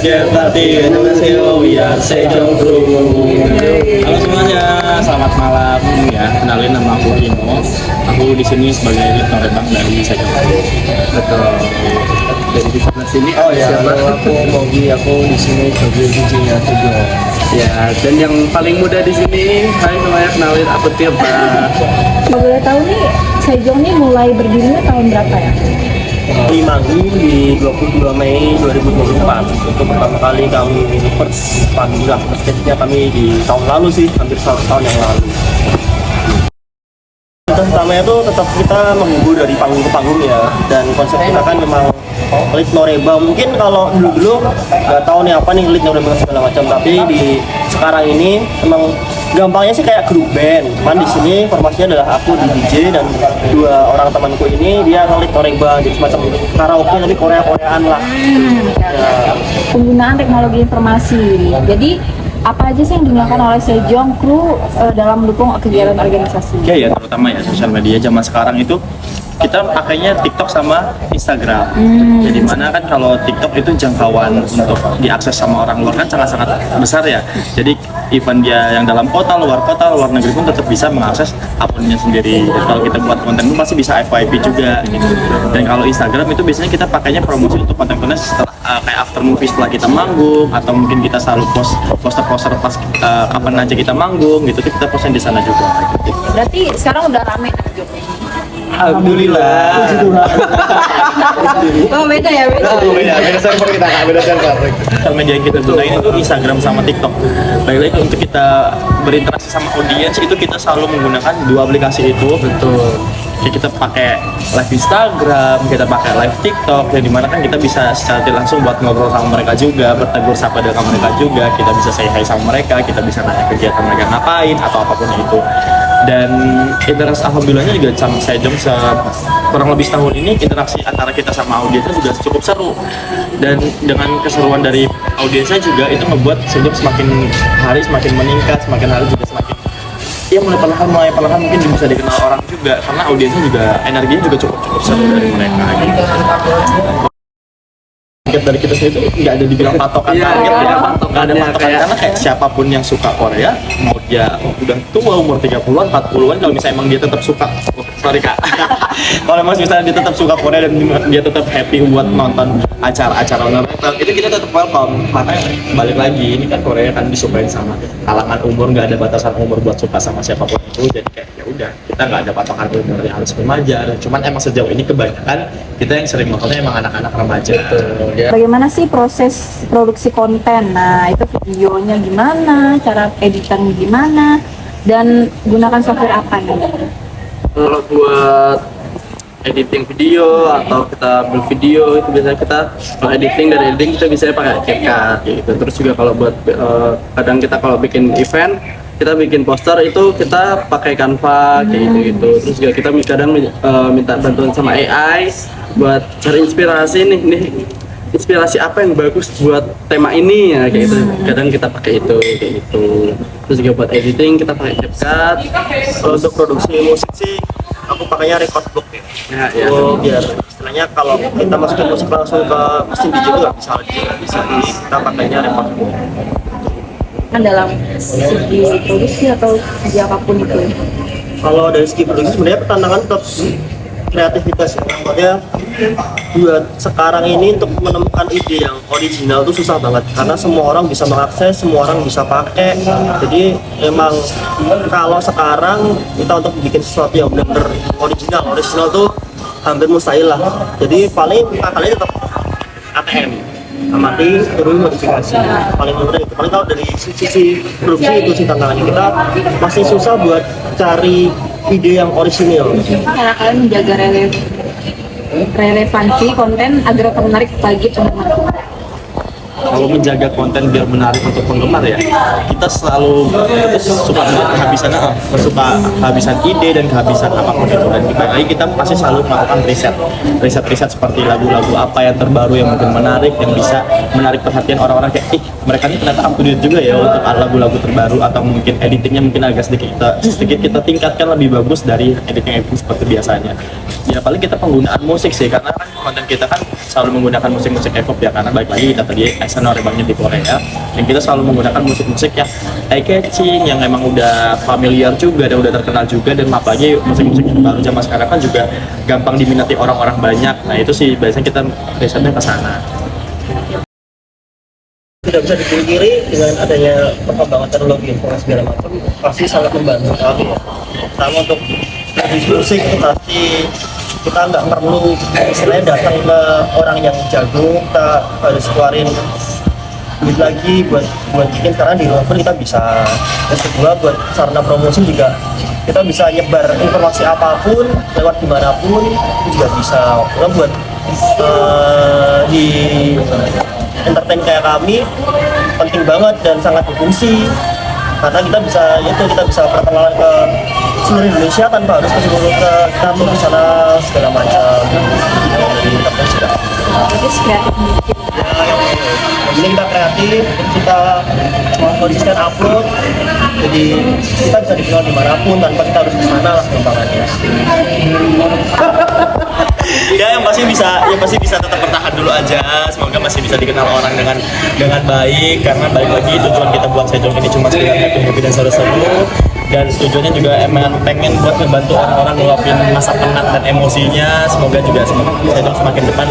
get party, annyeonghaseyo, we are Sejong Crew. Halo semuanya, selamat malam ya. Kenalin nama aku Kimo. Aku di sini sebagai lead norebang dari Sejong Crew. Betul. Dari di sebelah sini, oh ya, aku Mogi. Aku di sini sebagai DJ-nya Sejong. Ya, dan yang paling muda di sini, hai semuanya, kenalin aku Tirta. Kalau boleh tahu nih, Sejong nih mulai berdirinya tahun berapa ya? Di manggung di 22 Mei 2024 itu pertama kali kami first panggung stage-nya kami di tahun lalu sih, hampir 1 tahun yang lalu. Tujuan utamanya itu tetap kita menghibur dari panggung ke panggung ya, dan konsep kita kan memang lead noreba. Mungkin kalau dulu nggak tahu nih apa nih lead noreba segala macam, tapi di sekarang ini memang gampangnya sih kayak grup band. Cuman di sini formasinya adalah aku di DJ dan 2 orang temanku ini dia ngelit noreba, jadi semacam karaoke tapi Korea-Koreaan lah. Ya. Penggunaan teknologi informasi. Jadi apa aja sih yang dilakukan oleh Sejong Crew dalam mendukung kegiatan organisasi? Ya, terutama ya sosial media zaman sekarang itu kita pakainya TikTok sama Instagram. Jadi mana kan kalau TikTok itu jangkauan untuk diakses sama orang luar kan sangat-sangat besar ya. Jadi even dia yang dalam kota, luar negeri pun tetap bisa mengakses akunnya sendiri. Jadi kalau kita buat konten itu pasti bisa FYP juga gitu. Dan kalau Instagram itu biasanya kita pakainya promosi untuk konten-konten setelah kayak after movie setelah kita manggung, atau mungkin kita selalu post poster-poster pas kapan aja kita manggung gitu, kita posting di sana juga. Gitu. Berarti sekarang udah rame Sejong. Alhamdulillah. Puji Tuhan. Oh beda ya, Beda server kita, beda server. Sosial media yang kita gunain itu Instagram sama TikTok. Baik-baik untuk kita berinteraksi sama audiens itu kita selalu menggunakan 2 aplikasi itu. Betul. Kita pakai live Instagram, kita pakai live TikTok, yang dimana kan kita bisa secara langsung buat ngobrol sama mereka juga, bertegur sapa dengan mereka juga, kita bisa say hi sama mereka, kita bisa nanya kegiatan mereka ngapain atau apapun itu. Dan interaksi alhamdulillahnya juga sama Sejong kurang lebih setahun ini interaksi antara kita sama audiensnya juga cukup seru, dan dengan keseruan dari audiensnya juga itu membuat Sejong semakin hari semakin meningkat, semakin hari juga semakin ya mulai perlahan mungkin bisa dikenal orang juga karena audiensnya juga energinya juga cukup seru dari mereka gitu. Target dari kita sendiri itu nggak ada dibilang patokan target ya, nggak ada patokan karena kayak siapapun yang suka Korea, mau dia udah tua umur 30-an, 40-an, kalau misalnya emang dia tetap suka, sorry kak, kalau emang misalnya dia tetap suka Korea dan dia tetap happy buat nonton acara-acara normal, itu kita tetap welcome. Karena balik lagi ini kan Korea kan disukain sama kalangan umur, nggak ada batasan umur buat suka sama siapapun itu, jadi kayak ya udah kita nggak ada patokan umur yang harus remaja. Cuman emang sejauh ini kebanyakan kita yang sering nontonnya emang anak-anak remaja. Bagaimana sih proses produksi konten? Nah, itu videonya gimana, cara editan gimana, dan gunakan software apa nih? Kalau buat editing video atau kita ambil video itu biasanya kita kalau editing kita bisa pakai CapCut gitu. Terus juga kalau buat kadang kita kalau bikin event kita bikin poster itu kita pakai Canva kayak gitu. Terus juga kita kadang minta bantuan sama AI buat cari inspirasi nih inspirasi apa yang bagus buat tema ini ya kayak gitu. Kadang kita pakai itu kayak gitu. Terus juga buat editing kita pakai CapCut. Kalau untuk produksi musik sih aku pakainya record book ya. Biar istilahnya kalau kita masukin musik langsung ke mesin DJ itu nggak bisa kita pakainya record book. Kan dalam segi produksi atau segi apapun itu. Kalau dari segi produksi sebenarnya tantangan tetap kreativitas ya. Maksudnya buat sekarang ini untuk menemukan ide yang original itu susah banget karena semua orang bisa mengakses, semua orang bisa pakai. Jadi emang kalau sekarang kita untuk bikin sesuatu yang benar-benar original tuh hampir mustahil lah. Jadi paling tetap ATM, amati terus modifikasi. Paling mudah itu. Paling kalau dari sisi produksi itu sih tantangannya, kita masih susah buat cari ide yang orisinil. Cara kalian menjaga relevansi konten agar menarik bagi penggemar? Kalau menjaga konten biar menarik untuk penggemar ya, kita selalu suka kehabisan ide dan kehabisan apapun itu, dan kita pasti selalu melakukan riset seperti lagu-lagu apa yang terbaru yang mungkin menarik, yang bisa menarik perhatian orang-orang kayak mereka ini ternyata up to date juga ya untuk lagu-lagu terbaru, atau mungkin editingnya mungkin agak sedikit kita tingkatkan lebih bagus dari editing seperti biasanya. Ya paling kita penggunaan musik sih, karena kan konten kita kan selalu menggunakan musik-musik K-pop ya, karena baik lagi kita tadi Exoner banyak di Korea, dan kita selalu menggunakan musik-musik yang eye-catching, yang emang udah familiar juga dan udah terkenal juga, dan apalagi musik-musik yang baru zaman sekarang kan juga gampang diminati orang-orang banyak. Nah itu sih biasanya kita risetnya ke sana. Tidak bisa dipungkiri dengan adanya perkembangan teknologi informasi segala macam pasti sangat membantu kami ya. Sama untuk musik itu pasti kita nggak perlu istilahnya datang ke orang yang jago, kita harus keluarin duit lagi buat bikin, karena di rumah pun kita bisa. Terus kedua buat sarana promosi juga kita bisa nyebar informasi apapun lewat dimanapun itu juga bisa. Karena buat di entertain kayak kami penting banget dan sangat berfungsi, karena kita bisa perkenalan ke seluruh Indonesia tanpa harus ke kantor di sana segala macam. Dari entertain juga. Jadi kreatif mungkin. Ini kita kreatif, kita konsisten upload, jadi kita bisa dikenal dimanapun tanpa kita harus ke sana lah kembangannya. Ya yang pasti bisa tetap bertahan dulu aja, semoga masih bisa dikenal orang dengan baik, karena balik lagi tujuan kita buat Sejong ini cuma sekedar happy dan seru-seru, dan tujuannya juga emang pengen buat ngebantu orang-orang ngeluapin masa penat dan emosinya. Semoga Sejong semakin depan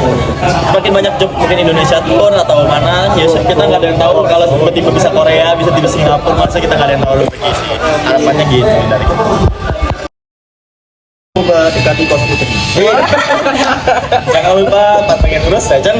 semakin banyak job, mungkin Indonesia pun atau mana ya, kita nggak ada yang tahu kalau tiba-tiba bisa Korea, bisa tiba Singapura, masa kita nggak ada yang tahu lagi sih, harapannya gitu dari kita. Coba dekati Kos Putri. Jangan lupa pantengin terus Sejong.